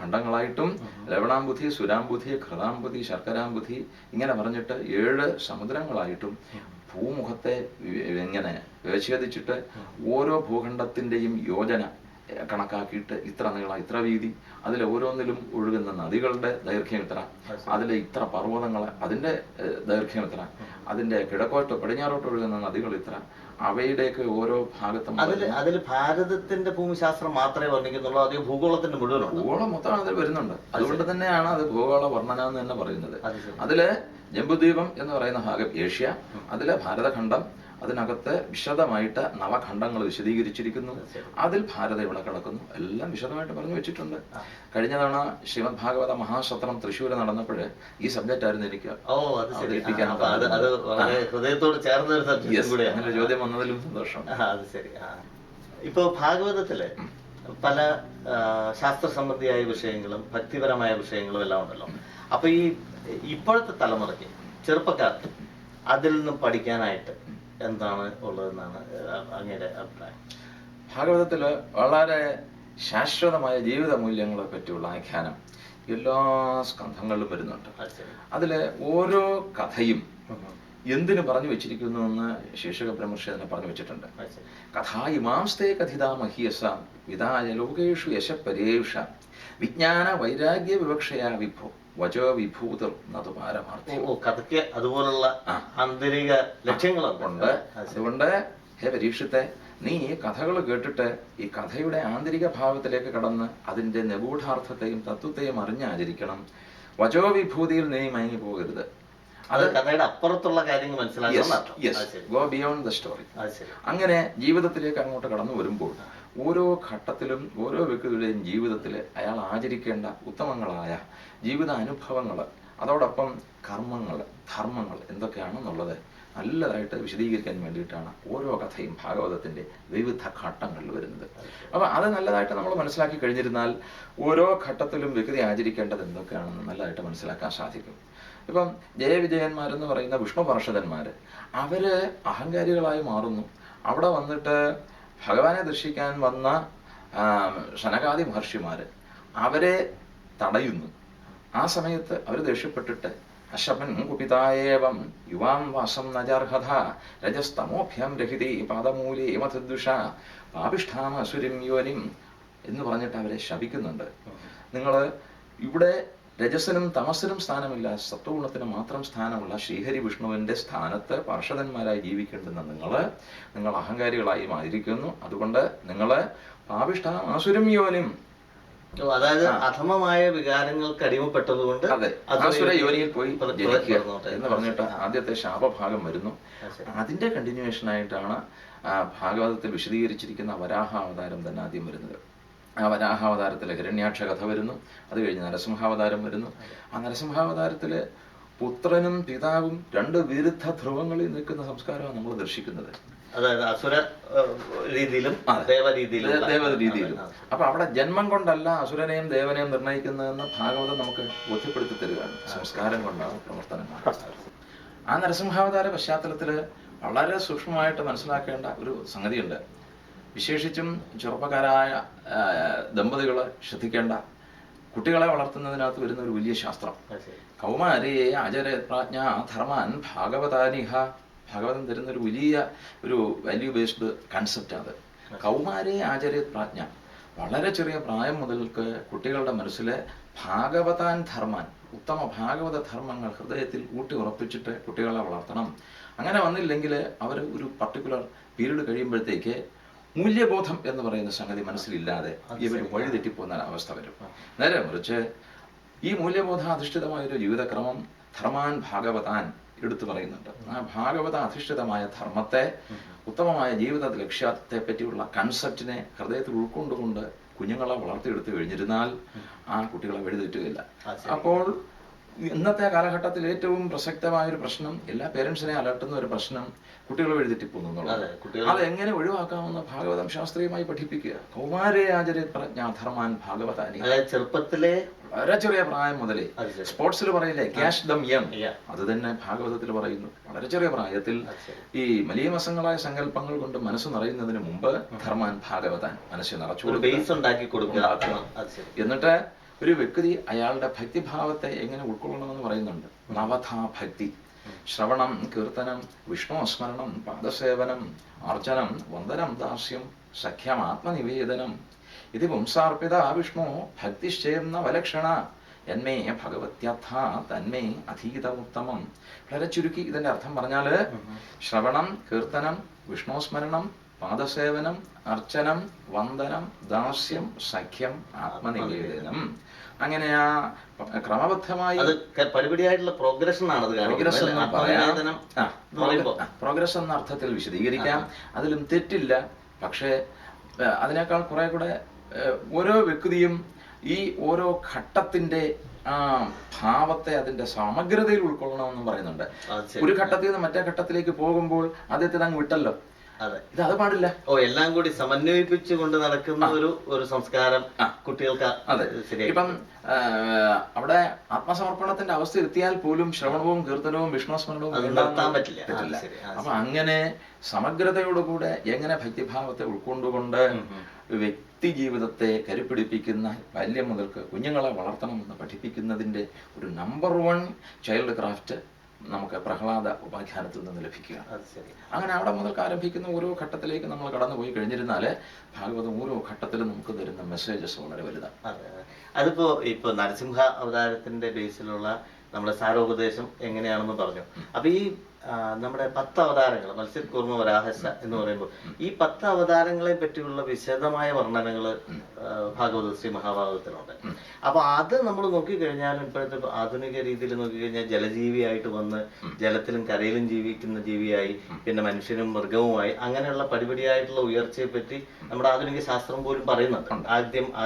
ഖണ്ഡങ്ങളായിട്ടും ലവണാംബുധി, സുരാംബുധി, ഘൃതാംബുധി, ശർക്കരാംബുധി ഇങ്ങനെ പറഞ്ഞിട്ട് 7 സമുദ്രങ്ങളായിട്ടും ഭൂമുഖത്തെ ഇങ്ങനെ വിച്ഛേദിച്ചിട്ട് ഓരോ ഭൂഖണ്ഡത്തിൻ്റെയും യോജന കണക്കാക്കിയിട്ട് ഇത്ര നീളം, ഇത്ര വീതി, അതിൽ ഓരോന്നിലും ഒഴുകുന്ന നദികളുടെ ദൈർഘ്യം ഇത്ര, അതിൽ ഇത്ര പർവ്വതങ്ങൾ, അതിൻ്റെ ദൈർഘ്യം ഇത്ര, അതിൻ്റെ കിഴക്കോട്ട് പടിഞ്ഞാറോട്ട് ഒഴുകുന്ന നദികൾ ഇത്ര, അവയുടെയൊക്കെ ഓരോ ഭാഗത്തും അതിൽ ഭാരതത്തിന്റെ ഭൂമിശാസ്ത്രം മാത്രമേ വർണ്ണിക്കുന്നുള്ളൂ, അതേ ഭൂഗോളത്തിന്റെ മുഴുവൻ ഭൂഗോളം മൊത്തം അതിൽ വരുന്നുണ്ട്. അതുകൊണ്ട് തന്നെയാണ് അത് ഭൂഗോള വർണ്ണന എന്ന് തന്നെ പറയുന്നത്. അതില് ജംബുദ്വീപം എന്ന് പറയുന്ന ഭാഗം ഏഷ്യ, അതിലെ ഭാരതഖണ്ഡം, അതിനകത്ത് വിശദമായിട്ട് നവഖണ്ഡങ്ങൾ വിശദീകരിച്ചിരിക്കുന്നു. അതിൽ ഭാരതം ഇവിടെ കിടക്കുന്നു, എല്ലാം വിശദമായിട്ട് പറഞ്ഞു വെച്ചിട്ടുണ്ട്. കഴിഞ്ഞ തവണ ശ്രീമദ് ഭാഗവത മഹാസത്രം തൃശ്ശൂര് നടന്നപ്പോൾ ഈ സബ്ജക്റ്റ് ആയിരുന്നു എനിക്ക് അവതരിപ്പിക്കാൻ. അങ്ങനെ ചോദ്യം വന്നതിലും സന്തോഷം. അത് ശരി. ഇപ്പൊ ഭാഗവതത്തില് പല ശാസ്ത്ര സംബന്ധിയായ വിഷയങ്ങളും ഭക്തിപരമായ വിഷയങ്ങളും എല്ലാം ഉണ്ടല്ലോ. അപ്പൊ ഈ ഇപ്പോഴത്തെ തലമുറയ്ക്ക്, ചെറുപ്പക്കാർക്ക് അതിൽ നിന്നും പഠിക്കാനായിട്ട് എന്താണ് ഉള്ളതെന്നാണ് അങ്ങയുടെ അഭിപ്രായം? ഭാഗവതത്തില് വളരെ ശാശ്വതമായ ജീവിത മൂല്യങ്ങളെ പറ്റിയുള്ള ആഖ്യാനം എല്ലാ സ്കന്ധങ്ങളിലും വരുന്നുണ്ട്. അതില് ഓരോ കഥയും എന്തിനു പറഞ്ഞു വെച്ചിരിക്കുന്നു എന്ന് ശീർഷക ബ്രഹ്മർഷി തന്നെ പറഞ്ഞു വെച്ചിട്ടുണ്ട്. കഥാ ഇമാംസ്തേ കഥിതാ മഹീയസാം വിദായ ലോകേഷു യശപരേഷ വിജ്ഞാന വൈരാഗ്യ വിവക്ഷയാ വിഭോ വചോ വിഭൂതർ നതുപാരമാർത്ഥം. കഥയ്ക്ക് അതുപോലുള്ള ആന്തരിക ലക്ഷ്യങ്ങളുണ്ട്. അതുകൊണ്ട് ഹേ പരീക്ഷത്തെ, നീ ഈ കഥകൾ കേട്ടിട്ട് ഈ കഥയുടെ ആന്തരിക ഭാവത്തിലേക്ക് കടന്ന് അതിന്റെ നിഗൂഢാർത്ഥത്തെയും തത്വത്തെയും അറിഞ്ഞാചരിക്കണം. വചോ വിഭൂതിയിൽ നീ മയങ്ങി പോകരുത്. അത് കഥയുടെ അപ്പുറത്തുള്ള കാര്യങ്ങൾ മനസ്സിലാക്കണം. Go beyond the story. അങ്ങനെ ജീവിതത്തിലേക്ക് അങ്ങോട്ട് കടന്നു വരുമ്പോൾ ഓരോ ഘട്ടത്തിലും ഓരോ വ്യക്തികളുടെയും ജീവിതത്തിൽ അയാൾ ആചരിക്കേണ്ട ഉത്തമങ്ങളായ ജീവിത അനുഭവങ്ങൾ, അതോടൊപ്പം കർമ്മങ്ങൾ, ധർമ്മങ്ങൾ എന്തൊക്കെയാണെന്നുള്ളത് നല്ലതായിട്ട് വിശദീകരിക്കാൻ വേണ്ടിയിട്ടാണ് ഓരോ കഥയും ഭാഗവതത്തിന്റെ വിവിധ ഘട്ടങ്ങളിൽ വരുന്നത്. അപ്പൊ അത് നല്ലതായിട്ട് നമ്മൾ മനസ്സിലാക്കി കഴിഞ്ഞിരുന്നാൽ ഓരോ ഘട്ടത്തിലും വ്യക്തി ആചരിക്കേണ്ടത് എന്തൊക്കെയാണെന്ന് നല്ലതായിട്ട് മനസ്സിലാക്കാൻ സാധിക്കും. ഇപ്പം ജയവിജയന്മാരെന്ന് പറയുന്ന വിഷ്ണു പാർഷദന്മാര് അവര് അഹങ്കാരികളായി മാറുന്നു. അവിടെ വന്നിട്ട് ഭഗവാനെ ദർശിക്കാൻ വന്ന ശനകാദി മഹർഷിമാര് അവരെ തടയുന്നു. ആ സമയത്ത് അവർ ദേഷ്യപ്പെട്ടിട്ട് അശപൻ കുപിതായേവം യുവാം വാസം നജാർഹത രജസ്തമോഭ്യം രഹിതേ പാദമൂലേ മധുദ്വിഷ പാപിഷ്ഠാമ അസുരം യോനിം എന്ന് പറഞ്ഞിട്ട് അവരെ ശപിക്കുന്നുണ്ട്. നിങ്ങൾ ഇവിടെ രജസിനും തമസിനും സ്ഥാനമില്ല, സത്വഗുണത്തിന് മാത്രം സ്ഥാനമുള്ള ശ്രീഹരി വിഷ്ണുവിന്റെ സ്ഥാനത്ത് പാർഷദന്മാരായി ജീവിക്കേണ്ടുന്ന നിങ്ങൾ അഹങ്കാരികളായി മാറിയിരിക്കുന്നു. അതുകൊണ്ട് നിങ്ങള് പാപിഷ്ഠാം അസുരം യോനിം, അതായത് അധമമായ വികാരങ്ങൾക്ക് അടിമപ്പെട്ടതുകൊണ്ട് ആസുര യോനിയിൽ പോയി ജനിക്കുക എന്ന് പറഞ്ഞിട്ട് ആദ്യത്തെ ശാപഭാഗം വരുന്നു. അതിന്റെ കണ്ടിന്യൂവേഷൻ ആയിട്ടാണ് ഭാഗവതത്തിൽ വിശദീകരിച്ചിരിക്കുന്ന വരാഹാവതാരം തന്നെ ആദ്യം വരുന്നത്. ആ വരാഹാവതാരത്തിലെ ഹിരണ്യാക്ഷ കഥ വരുന്നു. അത് കഴിഞ്ഞ് നരസിംഹാവതാരം വരുന്നു. ആ നരസിംഹാവതാരത്തില് പുത്രനും പിതാവും 2 വിരുദ്ധ ധ്രുവങ്ങളിൽ നിൽക്കുന്ന സംസ്കാരമാണ് നമ്മൾ ദർശിക്കുന്നത്. അതായത് അസുര രീതിയിലും ദേവരീതിയിലും. അപ്പൊ അവിടെ ജന്മം കൊണ്ടല്ല അസുരനെയും ദേവനെയും നിർണ്ണയിക്കുന്നതെന്ന് ഭാഗവതം നമുക്ക് ബോധ്യപ്പെടുത്തി തരികയാണ്. സംസ്കാരം കൊണ്ടാണ് പ്രവർത്തനങ്ങൾ. ആ നരസിംഹാവതാര പശ്ചാത്തലത്തില് വളരെ സൂക്ഷ്മമായിട്ട് മനസ്സിലാക്കേണ്ട ഒരു സംഗതിയുണ്ട്. വിശേഷിച്ചും ചെറുപ്പക്കാരായ ദമ്പതികള് ശ്രദ്ധിക്കേണ്ട, കുട്ടികളെ വളർത്തുന്നതിനകത്ത് വരുന്ന ഒരു വലിയ ശാസ്ത്രം. കൗമാരയെ ആചരേ പ്രാജ്ഞ ധർമാൻ ഭാഗവതാനിഹ. ഭാഗവതം തരുന്ന ഒരു വലിയ വാല്യൂ ബേസ്ഡ് കൺസെപ്റ്റ് അത്. കൗമാരയെ ആചരേ പ്രാജ്ഞ. വളരെ ചെറിയ പ്രായം മുതൽക്ക് കുട്ടികളുടെ മനസ്സിലെ ഭാഗവതാൻ ധർമാൻ, ഉത്തമ ഭാഗവത ധർമ്മങ്ങൾ ഹൃദയത്തിൽ ഊട്ടി ഉറപ്പിച്ചിട്ട് കുട്ടികളെ വളർത്തണം. അങ്ങനെ വന്നില്ലെങ്കിൽ അവർ ഒരു പർട്ടിക്കുലർ പീരീഡ് കഴിയുമ്പോഴത്തേക്ക് മൂല്യബോധം എന്ന് പറയുന്ന സംഗതി മനസ്സിലില്ലാതെ ഇവർ വഴിതെറ്റിപ്പോകുന്ന അവസ്ഥ വരും. നേരെ മറിച്ച് ഈ മൂല്യബോധാധിഷ്ഠിതമായൊരു ജീവിതക്രമം ധർമാൻ ഭാഗവതാൻ എടുത്തു പറയുന്നുണ്ട്. ആ ഭാഗവത അധിഷ്ഠിതമായ ധർമ്മത്തെ, ഉത്തമമായ ജീവിത ലക്ഷ്യത്തെ പറ്റിയുള്ള കൺസെപ്റ്റിനെ ഹൃദയത്തിൽ ഉൾക്കൊണ്ടുകൊണ്ട് കുഞ്ഞുങ്ങളെ വളർത്തിയെടുത്തു കഴിഞ്ഞിരുന്നാൽ ആ കുട്ടികളെ വഴിതെറ്റുകയില്ല. അപ്പോൾ ഇന്നത്തെ കാലഘട്ടത്തിൽ ഏറ്റവും പ്രസക്തമായൊരു പ്രശ്നം, എല്ലാ പേരൻസിനെ അലട്ടുന്ന ഒരു പ്രശ്നം, കുട്ടികൾ വഴിതെറ്റിപ്പോകുന്നു എന്നുള്ളത്. അത് എങ്ങനെ ഒഴിവാക്കാമെന്ന് ഭാഗവതം ശാസ്ത്രീയമായി പഠിപ്പിക്കുക. കൗമാരേ ആചരേ പ്രജ്ഞാ ധർമാൻ ഭാഗവതാനി. ചെറുപ്പത്തിലെ വളരെ ചെറിയ പ്രായം മുതലേ, സ്പോർട്സിൽ പറയില്ലേ ക്യാഷ് ദം യങ്, അത് തന്നെ ഭാഗവതത്തിൽ പറയുന്നു. വളരെ ചെറിയ പ്രായത്തിൽ ഈ മലീമസങ്ങളായ സങ്കല്പങ്ങൾ കൊണ്ട് മനസ്സ് നിറയുന്നതിന് മുമ്പ് ധർമാൻ ഭാഗവതാൻ മനസ്സിൽ നിറച്ചു ബേസ് ഉണ്ടാക്കി കൊടുക്കുക. എന്നിട്ട് ഒരു വ്യക്തി അയാളുടെ ഭക്തിഭാവത്തെ എങ്ങനെ ഉൾക്കൊള്ളണമെന്ന് പറയുന്നുണ്ട്. നവധാ ഭക്തി: ശ്രവണം, കീർത്തനം, വിഷ്ണുസ്മരണം, പാദസേവനം, അർച്ചനം, വന്ദനം, ദാസ്യം, സഖ്യം, ആത്മനിവേദനം. ഇത് പുംസാർപ്പിത വിഷ്ണു ഭക്തിശ്ചേന്ന വലക്ഷണ എന്മേ ഭഗവത്യർത്ഥ തന്മേ അധീതമുത്തമം. വളരെ ചുരുക്കി ഇതിന്റെ അർത്ഥം പറഞ്ഞാല് ശ്രവണം, കീർത്തനം, വിഷ്ണുസ്മരണം, പാദസേവനം, അർച്ചനം, വന്ദനം, ദാസ്യം, സഖ്യം, ആത്മനിവേദനം. അങ്ങനെ ആ ക്രമബദ്ധമായി പരിപാടിയായിട്ടുള്ള പ്രോഗ്രഷൻ ആണ്. പ്രോഗ്രസ് എന്ന അർത്ഥത്തിൽ വിശദീകരിക്കാം, അതിലും തെറ്റില്ല. പക്ഷേ അതിനേക്കാൾ കുറെ കൂടെ ഓരോ വ്യക്തിയും ഈ ഓരോ ഘട്ടത്തിന്റെ ഭാവത്തെ അതിന്റെ സമഗ്രതയിൽ ഉൾക്കൊള്ളണമെന്നും പറയുന്നുണ്ട്. ഒരു ഘട്ടത്തിൽ നിന്ന് മറ്റേ ഘട്ടത്തിലേക്ക് പോകുമ്പോൾ അദ്ദേഹത്തിന് അങ്ങ് വിട്ടല്ലോ, ഇത് അത് പാടില്ല. എല്ലാം കൂടി സമന്വയിപ്പിച്ചു കൊണ്ട് നടക്കുന്ന ഒരു സംസ്കാരം കുട്ടികൾക്ക്. അതെ, ഇപ്പം അവിടെ ആത്മസമർപ്പണത്തിന്റെ അവസ്ഥ എത്തിയാൽ പോലും ശ്രവണവും കീർത്തനവും വിഷ്ണുസ്മരണവും പറ്റില്ല. അപ്പൊ അങ്ങനെ സമഗ്രതയോടുകൂടെ എങ്ങനെ ഭക്തിഭാവത്തെ ഉൾക്കൊണ്ടുകൊണ്ട് വ്യക്തി ജീവിതത്തെ കരുപിടിപ്പിക്കുന്ന ബാല്യം മുതൽക്ക് കുഞ്ഞുങ്ങളെ വളർത്തണമെന്ന് പഠിപ്പിക്കുന്നതിന്റെ ഒരു നമ്പർ 1 ചൈൽഡ് ക്രാഫ്റ്റ് നമുക്ക് പ്രഹ്ലാദ ഉപാഖ്യാനത്തിൽ നിന്ന് ലഭിക്കുകയാണ്. അങ്ങനെ അവിടെ മുതൽക്ക് ആരംഭിക്കുന്ന ഓരോ ഘട്ടത്തിലേക്ക് നമ്മൾ കടന്നു പോയി കഴിഞ്ഞിരുന്നാല് ഭാഗവതം ഓരോ ഘട്ടത്തിലും നമുക്ക് തരുന്ന മെസ്സേജസ് വളരെ വലുതാണ്. ഇപ്പൊ നരസിംഹ അവതാരത്തിന്റെ ബേസിലുള്ള നമ്മുടെ സാരോപദേശം എങ്ങനെയാണെന്ന് പറഞ്ഞു. അപ്പൊ ഈ നമ്മുടെ 10 അവതാരങ്ങൾ, മത്സ്യകൂർമ്മ വരാഹസ എന്ന് പറയുമ്പോൾ ഈ 10 അവതാരങ്ങളെ പറ്റിയുള്ള വിശദമായ വർണ്ണനകള് ഭാഗവത ശ്രീ മഹാഭാരതത്തിലുണ്ട്. അപ്പൊ അത് നമ്മൾ നോക്കിക്കഴിഞ്ഞാൽ ഇപ്പോഴത്തെ ആധുനിക രീതിയിൽ നോക്കിക്കഴിഞ്ഞാൽ ജലജീവിയായിട്ട് വന്ന് ജലത്തിലും കരയിലും ജീവിക്കുന്ന ജീവിയായി, പിന്നെ മനുഷ്യനും മൃഗവുമായി, അങ്ങനെയുള്ള പടിപടിയായിട്ടുള്ള ഉയർച്ചയെ പറ്റി നമ്മുടെ ആധുനിക ശാസ്ത്രം പോലും പറയുന്നുണ്ട്.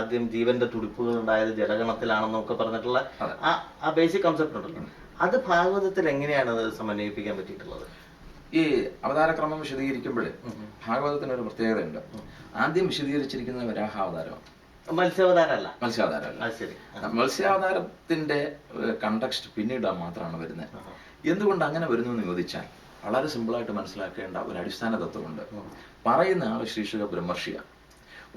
ആദ്യം ജീവന്റെ തുടിപ്പുകൾ ഉണ്ടായത് ജലഗണത്തിലാണെന്നൊക്കെ പറഞ്ഞിട്ടുള്ള ആ ബേസിക് കൺസെപ്റ്റ് ഉണ്ടല്ലോ. അത് ഭാഗവതത്തിൽ എങ്ങനെയാണ് അത് സമന്വയിപ്പിക്കാൻ പറ്റിയിട്ടുള്ളത്? ഈ അവതാരക്രമം വിശദീകരിക്കുമ്പോൾ ഭാഗവതത്തിന് ഒരു പ്രത്യേകതയുണ്ട്. ആദ്യം വിശദീകരിച്ചിരിക്കുന്ന വരാഹാവതാരം, മത്സ്യാവതാരമല്ല. മത്സ്യാവതാരത്തിന്റെ കണ്ടക്സ്റ്റ് പിന്നീട് മാത്രമാണ് വരുന്നത്. എന്തുകൊണ്ട് അങ്ങനെ വരുന്നു എന്ന് ചോദിച്ചാൽ വളരെ സിമ്പിളായിട്ട് മനസ്സിലാക്കേണ്ട ഒരു അടിസ്ഥാന തത്വമുണ്ട്. പറയുന്ന ആള് ശ്രീശുക ബ്രഹ്മർഷിയാണ്.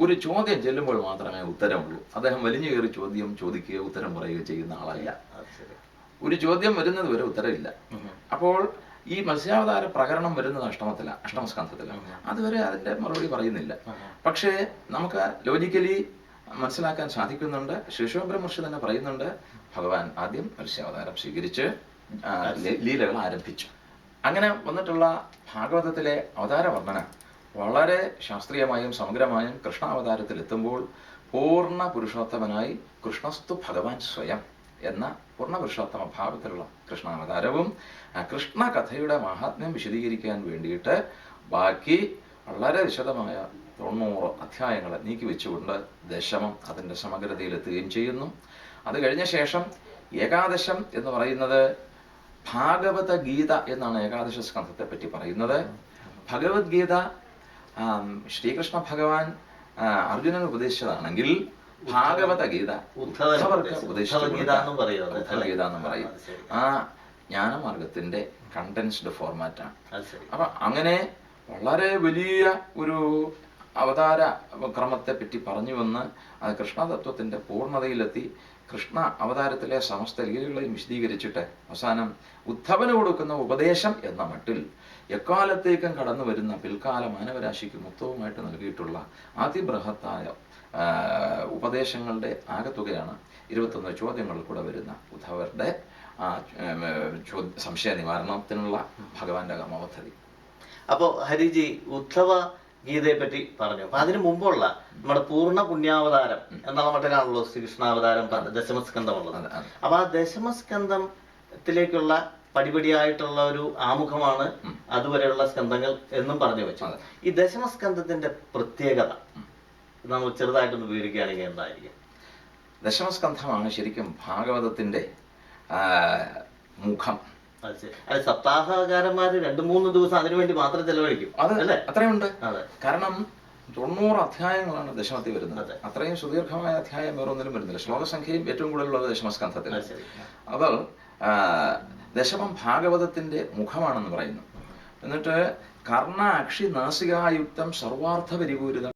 ഒരു ചോദ്യം ചെല്ലുമ്പോൾ മാത്രമേ ഉത്തരമുള്ളൂ. അദ്ദേഹം വലിഞ്ഞു കയറി ചോദ്യം ചോദിക്കുകയോ ഉത്തരം പറയുകയോ ചെയ്യുന്ന ആളല്ല. ഒരു ചോദ്യം വരുന്നത് വരെ ഉത്തരവില്ല. അപ്പോൾ ഈ മത്സ്യാവതാര പ്രകരണം വരുന്നത് അഷ്ടമസ്കന്ധത്തിലാണ്. അതുവരെ അതിന്റെ മറുപടി പറയുന്നില്ല. പക്ഷേ നമുക്ക് ലോജിക്കലി മനസ്സിലാക്കാൻ സാധിക്കുന്നുണ്ട്. ശ്രീശോബ്രഹ്മർഷി തന്നെ പറയുന്നുണ്ട്, ഭഗവാൻ ആദ്യം മത്സ്യാവതാരം സ്വീകരിച്ച് ലീലകൾ ആരംഭിച്ചു. അങ്ങനെ വന്നിട്ടുള്ള ഭാഗവതത്തിലെ അവതാര വർണ്ണന വളരെ ശാസ്ത്രീയമായും സമഗ്രമായും കൃഷ്ണാവതാരത്തിൽ എത്തുമ്പോൾ പൂർണ്ണ പുരുഷോത്തമനായി കൃഷ്ണസ്തു ഭഗവാൻ സ്വയം എന്ന പൂർണ്ണ പുരുഷോത്തമ ഭാവത്തിലുള്ള കൃഷ്ണാവതാരവും കൃഷ്ണ കഥയുടെ മഹാത്മ്യം വിശദീകരിക്കാൻ വേണ്ടിയിട്ട് ബാക്കി വളരെ വിശദമായ 90 അധ്യായങ്ങളെ നീക്കി വെച്ചുകൊണ്ട് ദശമം അതിൻ്റെ സമഗ്രതയിലെത്തുകയും ചെയ്യുന്നു. അത് കഴിഞ്ഞ ശേഷം ഏകാദശം എന്ന് പറയുന്നത് ഭാഗവത ഗീത എന്നാണ് ഏകാദശ സ്കന്ധത്തെ പറ്റി പറയുന്നത്. ഭഗവത്ഗീത ശ്രീകൃഷ്ണ ഭഗവാൻ അർജുനന് ഉപദേശിച്ചതാണെങ്കിൽ ഭാഗവത ഗീത ഉദ്ധവർക്ക് ഉപദേശിച്ച ഗീത എന്നും പറയും. ആ ജ്ഞാനമാർഗത്തിന്റെ കണ്ടൻസ്ഡ് ഫോർമാറ്റാണ്. അപ്പൊ അങ്ങനെ വളരെ വലിയ ഒരു അവതാര ക്രമത്തെ പറ്റി പറഞ്ഞു വന്ന് അത് കൃഷ്ണതത്വത്തിന്റെ പൂർണ്ണതയിലെത്തി കൃഷ്ണ അവതാരത്തിലെ സമസ്ത ലീലകളെയും വിശദീകരിച്ചിട്ട് അവസാനം ഉദ്ധവന് കൊടുക്കുന്ന ഉപദേശം എന്ന മട്ടിൽ എക്കാലത്തേക്കും കടന്നു വരുന്ന പിൽക്കാല മാനവരാശിക്ക് മൊത്തവുമായിട്ട് നൽകിയിട്ടുള്ള അതിബൃഹത്തായ ഉപദേശങ്ങളുടെ ആകത്തുകയാണ് 21 ചോദ്യങ്ങൾ കൂടെ വരുന്ന ഉദ്ധവരുടെ സംശയ നിവാരണത്തിനുള്ള ഭഗവാന്റെ കർമ്മപദ്ധതി. അപ്പോ ഹരിജി ഉദ്ധവ ഗീതയെ പറ്റി പറഞ്ഞു. അപ്പൊ അതിനു മുമ്പുള്ള നമ്മുടെ പൂർണ്ണ പുണ്യാവതാരം എന്നുള്ള മട്ടിലാണല്ലോ ശ്രീകൃഷ്ണാവതാരം ദശമസ്കന്ധമുള്ളത്. അപ്പൊ ആ ദശമസ്കന്ധത്തിലേക്കുള്ള പടിപടിയായിട്ടുള്ള ഒരു ആമുഖമാണ് അതുവരെയുള്ള സ്കന്ധങ്ങൾ എന്നും പറഞ്ഞു വെച്ചത്. ഈ ദശമസ്കന്ധത്തിന്റെ പ്രത്യേകത നമ്മൾ ചെറുതായിട്ടൊന്ന് വിവരിക്കുകയാണെങ്കിൽ എന്തായിരിക്കും? ദശമസ്കന്ധമാണ് ശരിക്കും ഭാഗവതത്തിന്റെ മുഖം. അത് സപ്താഹകാരന്മാര് 2-3 ദിവസം അതിനുവേണ്ടി മാത്രം ചെലവഴിക്കും. അല്ലേ? അത്രയുണ്ട്. കാരണം 90 അധ്യായങ്ങളാണ് ദശമത്തിൽ വരുന്നത്. അത്രയും സുദീർഘമായ അധ്യായം വേറൊന്നിലും വരുന്നില്ല. ശ്ലോകസംഖ്യയും ഏറ്റവും കൂടുതലുള്ളത് ദശമസ്കന്ധത്തിൽ. അപ്പോൾ ദശമം ഭാഗവതത്തിന്റെ മുഖമാണെന്ന് പറയുന്നു. എന്നിട്ട് കർണ അക്ഷി നാസികായുക്തം സർവാർത്ഥ പരിപൂരിതം